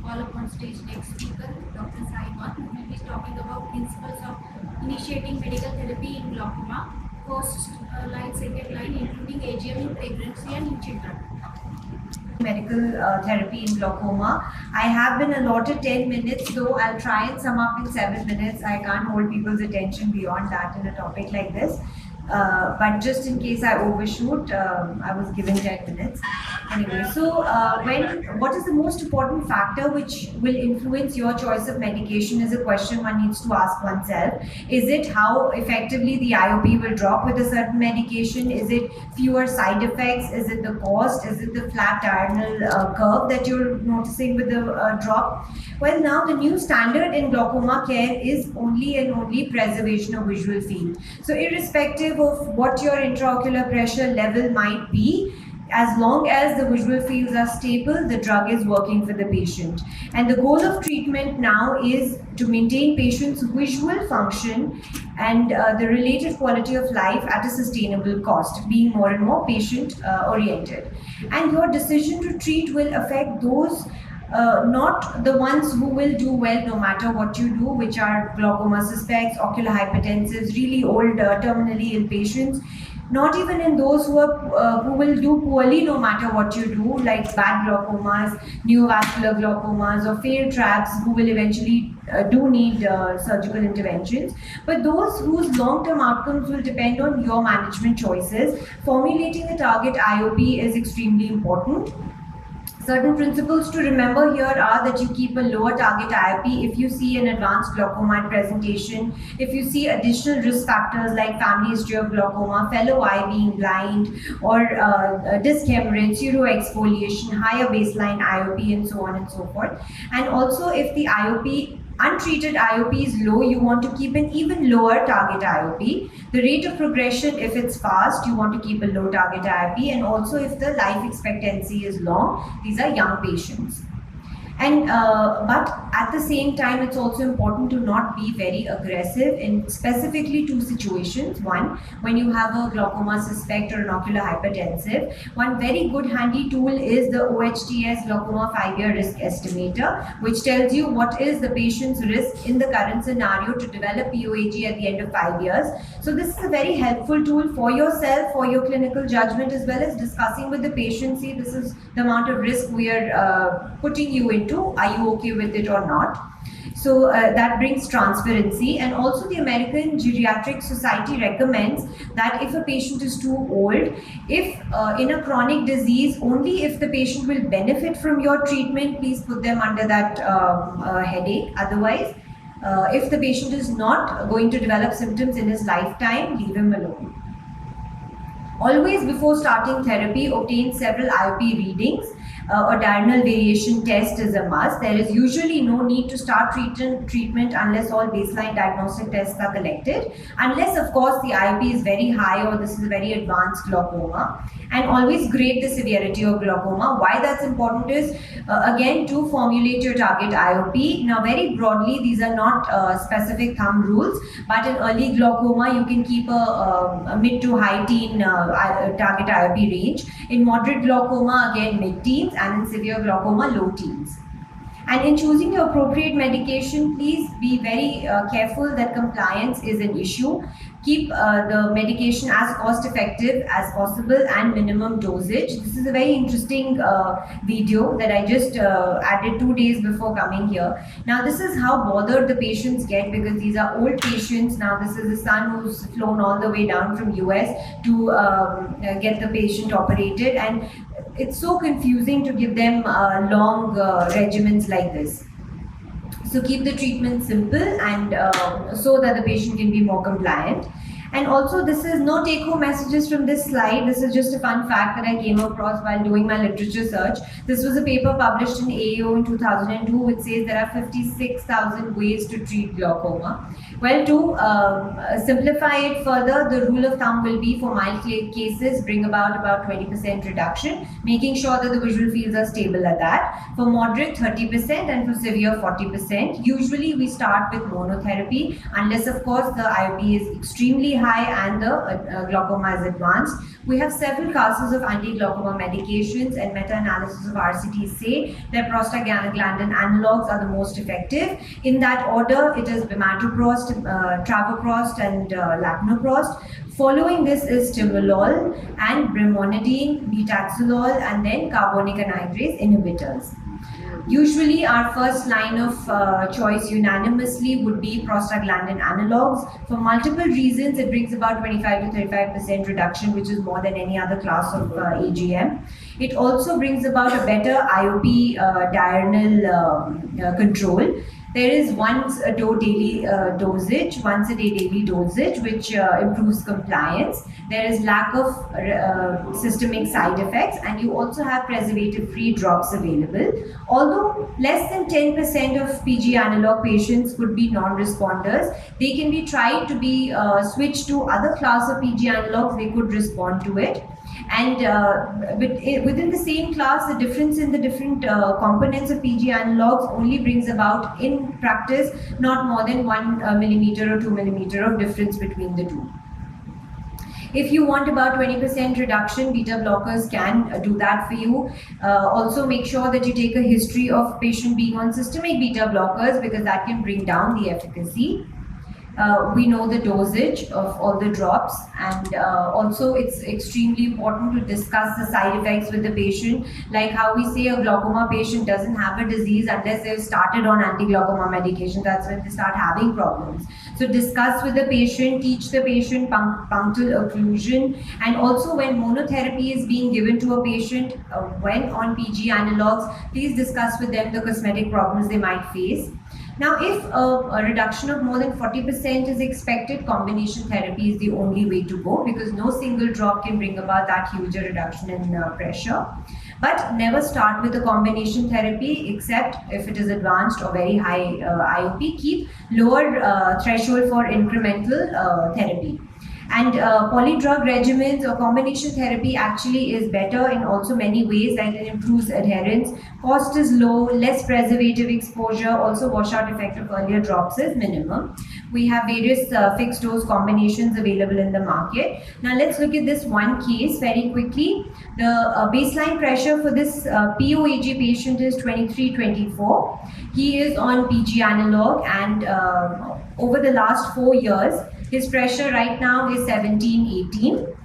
call upon stage next speaker, Dr. Sahebaan, who will be talking about principles of initiating medical therapy in glaucoma, first line, second line, including AGM in pregnancy and in children. Medical therapy in glaucoma. I have been allotted 10 minutes, though I'll try and sum up in 7 minutes. I can't hold people's attention beyond that in a topic like this. But just in case I overshoot, I was given 10 minutes. Anyway, so what is the most important factor which will influence your choice of medication is a question one needs to ask oneself. Is it how effectively the IOP will drop with a certain medication? Is it fewer side effects? Is it the cost? Is it the flat diurnal curve that you're noticing with the drop? Well, now the new standard in glaucoma care is only and only preservation of visual field. So irrespective of what your intraocular pressure level might be, as long as the visual fields are stable, the drug is working for the patient. And the goal of treatment now is to maintain patients' visual function and the related quality of life at a sustainable cost, being more and more patient-oriented. And your decision to treat will affect those not the ones who will do well no matter what you do, which are glaucoma suspects, ocular hypertensives, really old terminally ill patients. Not even in those who will do poorly no matter what you do, like bad glaucomas, neovascular glaucomas, or failed traps who will eventually do need surgical interventions. But those whose long-term outcomes will depend on your management choices. Formulating a target IOP is extremely important. Certain principles to remember here are that you keep a lower target IOP if you see an advanced glaucoma presentation, if you see additional risk factors like family history of glaucoma, fellow eye being blind, or disc hemorrhage, pseudoexfoliation, higher baseline IOP, and so on and so forth. And also, if the untreated IOP is low, you want to keep an even lower target IOP. The rate of progression, if it's fast, you want to keep a low target IOP, and also if the life expectancy is long, these are young patients. And but at the same time, it's also important to not be very aggressive in specifically two situations. One, when you have a glaucoma suspect or an ocular hypertensive, one very good handy tool is the OHTS glaucoma 5-year risk estimator, which tells you what is the patient's risk in the current scenario to develop POAG at the end of 5 years. So this is a very helpful tool for yourself, for your clinical judgment, as well as discussing with the patient, see, this is the amount of risk we are putting you into. Are you okay with it or not? So that brings transparency. And also the American Geriatric Society recommends that if a patient is too old, if in a chronic disease, only if the patient will benefit from your treatment, please put them under that headache. Otherwise, if the patient is not going to develop symptoms in his lifetime, leave him alone. Always before starting therapy, obtain several IOP readings. A diurnal variation test is a must. There is usually no need to start treatment unless all baseline diagnostic tests are collected, unless of course the IOP is very high or this is a very advanced glaucoma. And always grade the severity of glaucoma. Why that's important is, again, to formulate your target IOP. Now, very broadly, these are not specific thumb rules, but in early glaucoma, you can keep a mid to high teen target IOP range. In moderate glaucoma, again, mid-teens, and in severe glaucoma, low teens. And in choosing your appropriate medication, please be very careful that compliance is an issue. Keep the medication as cost effective as possible and minimum dosage. This is a very interesting video that I just added 2 days before coming here. Now this is how bothered the patients get, because these are old patients. Now this is the son who's flown all the way down from US to get the patient operated, and it's so confusing to give them long regimens like this. So keep the treatment simple and so that the patient can be more compliant. And also, this is no take-home messages from this slide. This is just a fun fact that I came across while doing my literature search. This was a paper published in AAO in 2002, which says there are 56,000 ways to treat glaucoma. Well, to simplify it further, the rule of thumb will be for mild cases, bring about 20% reduction, making sure that the visual fields are stable at that. For moderate, 30%, and for severe, 40%. Usually, we start with monotherapy, unless, of course, the IOP is extremely high and the glaucoma is advanced. We have several classes of anti-glaucoma medications, and meta-analysis of RCTs say that prostaglandin analogs are the most effective. In that order, it is bimatoprost, travoprost, and lacnoprost. Following this is timolol and brimonidine, betaxolol, and then carbonic anhydrase inhibitors. Usually our first line of choice unanimously would be prostaglandin analogs. For multiple reasons, it brings about 25 to 35% reduction, which is more than any other class of AGM. It also brings about a better IOP diurnal control. There is once a day daily dosage, which improves compliance. There is lack of systemic side effects, and you also have preservative-free drops available. Although less than 10% of PG analog patients could be non-responders, they can be tried to be switched to other class of PG analogs. They could respond to it. And within the same class, the difference in the different components of PG analogs only brings about, in practice, not more than 1 millimeter or 2 millimeter of difference between the two. If you want about 20% reduction, beta blockers can do that for you. Also make sure that you take a history of patient being on systemic beta blockers, because that can bring down the efficacy. We know the dosage of all the drops, and also it's extremely important to discuss the side effects with the patient, like how we say a glaucoma patient doesn't have a disease unless they've started on anti-glaucoma medication. That's when they start having problems. So discuss with the patient, teach the patient punctal occlusion, and also when monotherapy is being given to a patient when on PG analogs, please discuss with them the cosmetic problems they might face. Now, if a reduction of more than 40% is expected, combination therapy is the only way to go, because no single drop can bring about that huge reduction in pressure. But never start with a combination therapy except if it is advanced or very high IOP. Keep lower threshold for incremental therapy. And polydrug regimens or combination therapy actually is better in also many ways, like it improves adherence, cost is low, less preservative exposure, also washout effect of earlier drops is minimum. We have various fixed dose combinations available in the market. Now let's look at this one case very quickly. The baseline pressure for this POAG patient is 23-24. He is on PG analog, and over the last 4 years, his pressure right now is 17-18.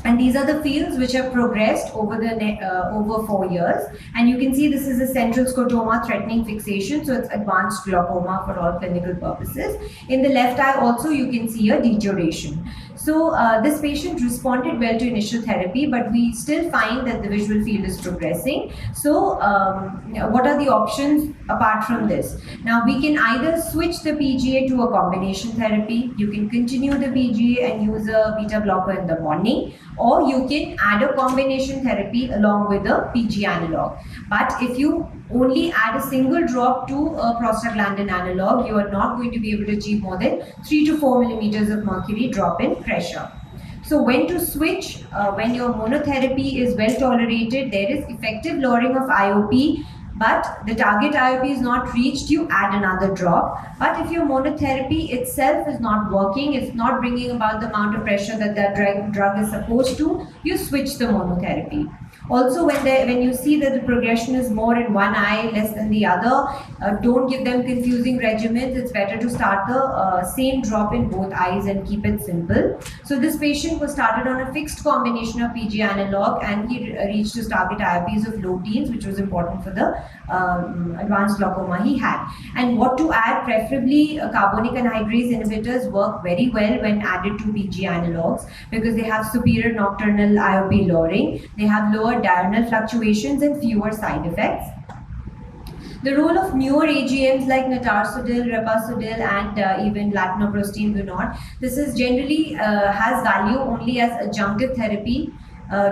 And these are the fields which have progressed over over 4 years. And you can see this is a central scotoma threatening fixation, so it's advanced glaucoma for all clinical purposes. In the left eye also you can see a deterioration. So this patient responded well to initial therapy, but we still find that the visual field is progressing. So what are the options apart from this? Now we can either switch the PGA to a combination therapy. You can continue the PGA and use a beta blocker in the morning, or you can add a combination therapy along with a PG analog. But if you only add a single drop to a prostaglandin analog, you are not going to be able to achieve more than 3 to 4 millimeters of mercury drop in pressure. So when to switch? When your monotherapy is well tolerated, there is effective lowering of IOP, but the target IOP is not reached, you add another drop. But if your monotherapy itself is not working, it's not bringing about the amount of pressure that the drug is supposed to, you switch the monotherapy. Also, when you see that the progression is more in one eye, less than the other, don't give them confusing regimens. It's better to start the same drop in both eyes and keep it simple. So this patient was started on a fixed combination of PG analog, and he reached his target IOPs of low teens, which was important for the advanced glaucoma he had. And what to add? Preferably carbonic anhydrase inhibitors work very well when added to PG analogs, because they have superior nocturnal IOP lowering, they have lower diurnal fluctuations and fewer side effects. The role of newer AGMs like nitarsodil, repasodil, and even latanoprostene do not. This is generally has value only as adjunctive therapy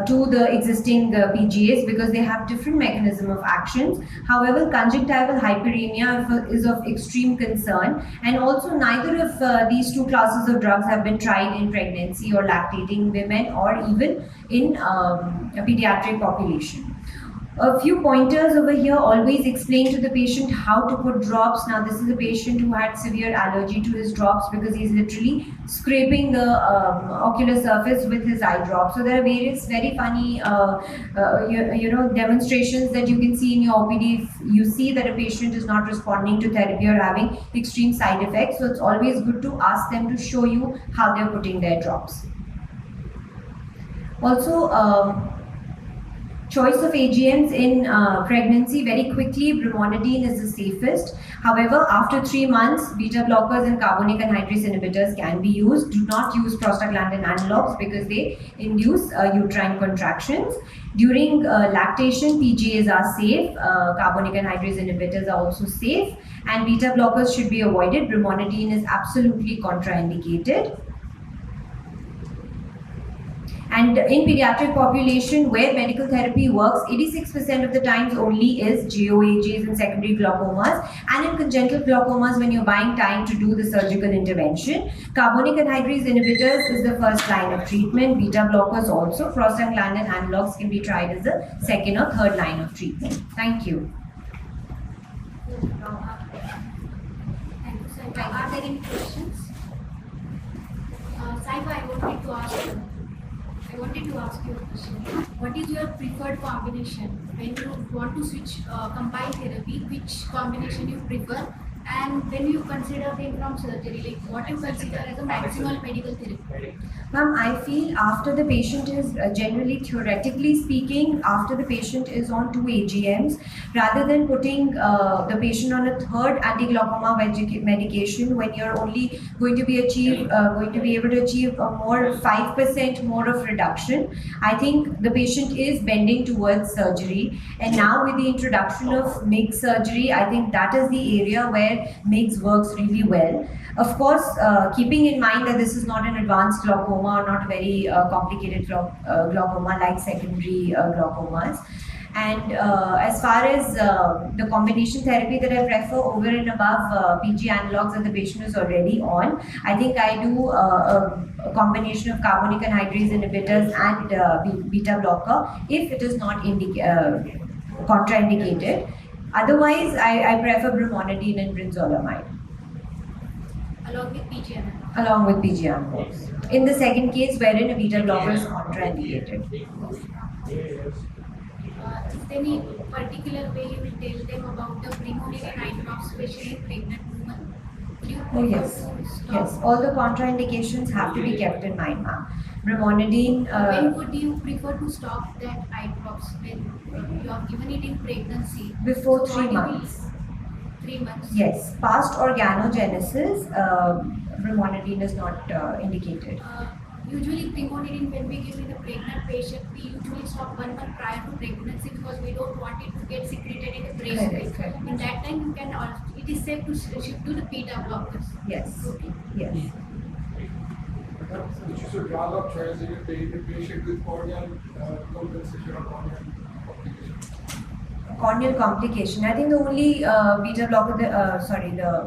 to the existing PGAs, because they have different mechanism of actions. However, conjunctival hyperemia is of extreme concern, and also neither of these two classes of drugs have been tried in pregnancy or lactating women, or even in a pediatric population. A few pointers over here: always explain to the patient how to put drops. Now, this is a patient who had severe allergy to his drops because he's literally scraping the ocular surface with his eye drops. So there are various very funny demonstrations that you can see in your OPD if you see that a patient is not responding to therapy or having extreme side effects. So it's always good to ask them to show you how they're putting their drops. Also, choice of AGMs in pregnancy: very quickly, brimonidine is the safest. However, after 3 months, beta blockers and carbonic anhydrase inhibitors can be used. Do not use prostaglandin analogs because they induce uterine contractions. During lactation, PGAs are safe. Carbonic anhydrase inhibitors are also safe, and beta blockers should be avoided. Brimonidine is absolutely contraindicated. And in pediatric population where medical therapy works, 86% of the times only is GOAGs and secondary glaucomas, and in congenital glaucomas when you're buying time to do the surgical intervention. Carbonic anhydrase inhibitors is the first line of treatment. Beta blockers also. Prostaglandin analogs can be tried as the second or third line of treatment. Thank you. Thank you, Saiba. Are there any questions? Saiba, I wanted to ask you a question. What is your preferred combination when you want to switch combined therapy? Which combination you prefer, and when you consider them from surgery, like what you consider as a maximal medical therapy? Ma'am, I feel after the patient is generally, theoretically speaking, after the patient is on 2 AGMs, rather than putting the patient on a third anti-glaucoma medication when you're only going to be able to achieve a more 5% more of reduction, I think the patient is bending towards surgery. And now with the introduction of MIGS surgery, I think that is the area where MIGS works really well. Of course, keeping in mind that this is not an advanced glaucoma or not very complicated glaucoma like secondary glaucomas. And as far as the combination therapy that I prefer over and above PG analogs that the patient is already on, I think I do a combination of carbonic anhydrase inhibitors and beta blocker if it is not contraindicated. Otherwise, I prefer brimonidine and brinzolamide. Along with PG analogs? Along with PG analogs. In the second case wherein a beta blocker is contraindicated. Is there any particular way you will tell them about the brimonidine eye drops, especially in pregnant women? Oh yes, yes. All the contraindications have to be kept in mind, ma'am. Brimonidine. When would you prefer to stop that eye drops? When you are given it in pregnancy? Before So 3 what you months. will- 3 months? Yes. Past organogenesis, brimonidine is not indicated. Usually brimonidine, when we give in a pregnant patient, we usually stop 1 month prior to pregnancy because we don't want it to get secreted in the brain space. Correct. In that time, you can also, it is safe to shift to the beta blockers. Yes. Okay. Yes. Which is a drug of choice in the patient with corneal compensation or corneal complication. Corneal complication. I think the only beta blocker, the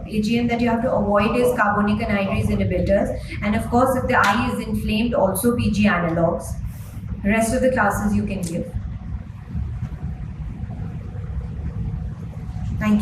AGM that you have to avoid is carbonic anhydrase inhibitors, and of course, if the eye is inflamed, also PG analogs. Rest of the classes you can give. Thank you.